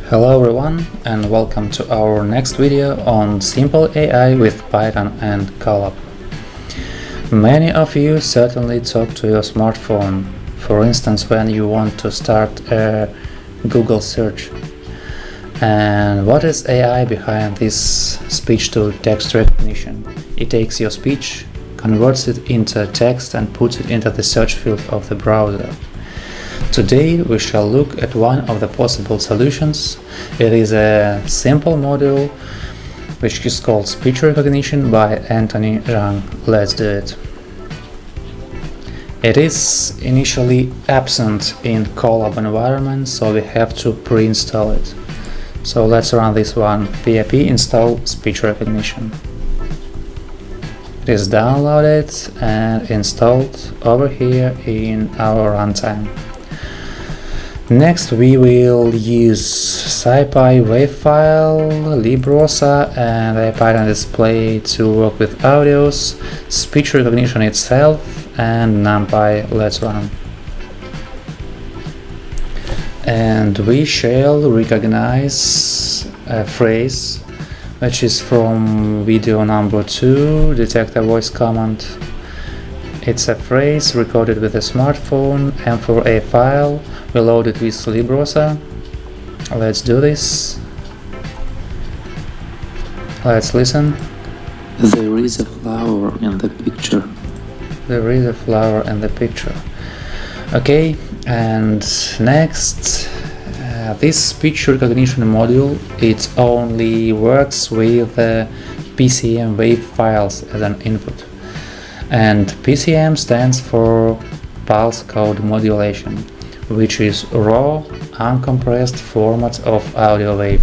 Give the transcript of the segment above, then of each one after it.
Hello everyone and welcome to our next video on Simple AI with Python and Colab. Many of you certainly talk to your smartphone, for instance when you want to start a Google search. And what is AI behind this speech-to-text recognition? It takes your speech, converts it into text and puts it into the search field of the browser. Today we shall look at one of the possible solutions. It is a simple module which is called Speech Recognition by Anthony Zhang. Let's do it. It is initially absent in Colab environment, so we have to pre-install it. So let's run this one, pip install speech recognition. It is downloaded and installed over here in our runtime. Next we will use SciPy WAV file, librosa and a Python display to work with audios, speech recognition itself and NumPy. Let's run. And we shall recognize a phrase which is from video number 2, detect a voice command. It's a phrase recorded with a smartphone, M4A file. We load it with librosa. Let's do this. Let's listen. There is a flower in the picture. There is a flower in the picture. Okay, and next, this speech recognition module, it only works with PCM WAV files as an input. And PCM stands for Pulse Code Modulation, which is raw, uncompressed format of audio wave.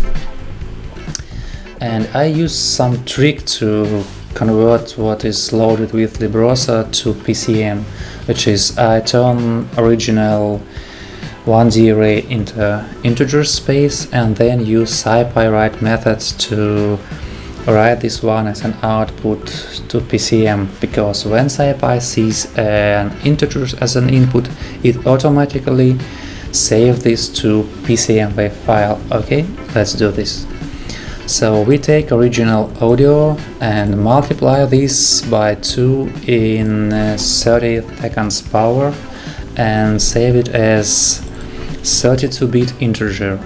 And I use some trick to convert what is loaded with librosa to PCM, which is I turn original 1D array into integer space and then use SciPy write methods to write this one as an output to PCM, because when SciPy sees an integer as an input, it automatically saves this to PCM WAV file. Okay, let's do this. So we take original audio and multiply this by 2 in 30 seconds power and save it as 32-bit integer.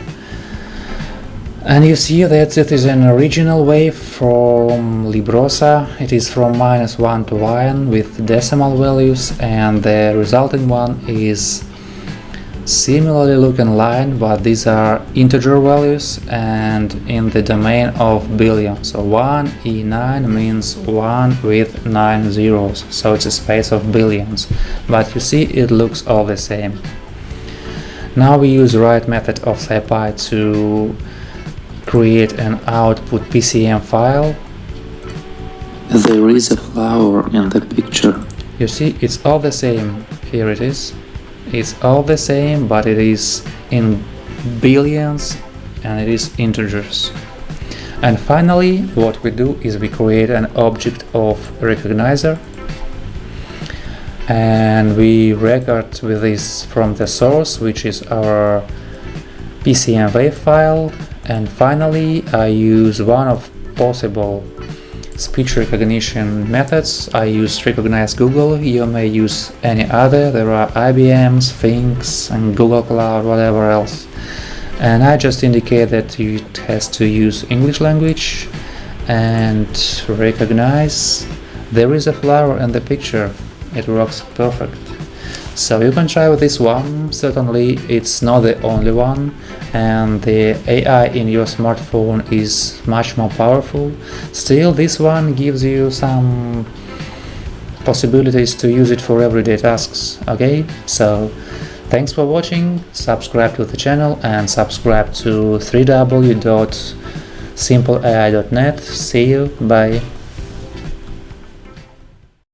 And you see that it is an original wave from librosa. It is from -1 to 1 with decimal values, and the resulting one is similarly looking line, but these are integer values and in the domain of billion. So 1E9 means 1 with 9 zeros, so it's a space of billions. But you see it looks all the same. Now we use write method of SciPy to create an output PCM file. There is a flower in the picture. You see, it's all the same. Here it is. It's all the same, but it is in billions and it is integers. And finally, what we do is we create an object of recognizer and we record with this from the source, which is our PCM WAV file. And finally, I use one of possible speech recognition methods. I use recognize Google. You may use any other. There are IBM, Sphinx, and Google Cloud, whatever else. And I just indicate that it has to use English language and recognize there is a flower in the picture. It works perfect. So you can try with this one. Certainly it's not the only one, and the AI in your smartphone is much more powerful. Still, this one gives you some possibilities to use it for everyday tasks. Okay, so thanks for watching. Subscribe to the channel and subscribe to www.simpleai.net. See you, bye.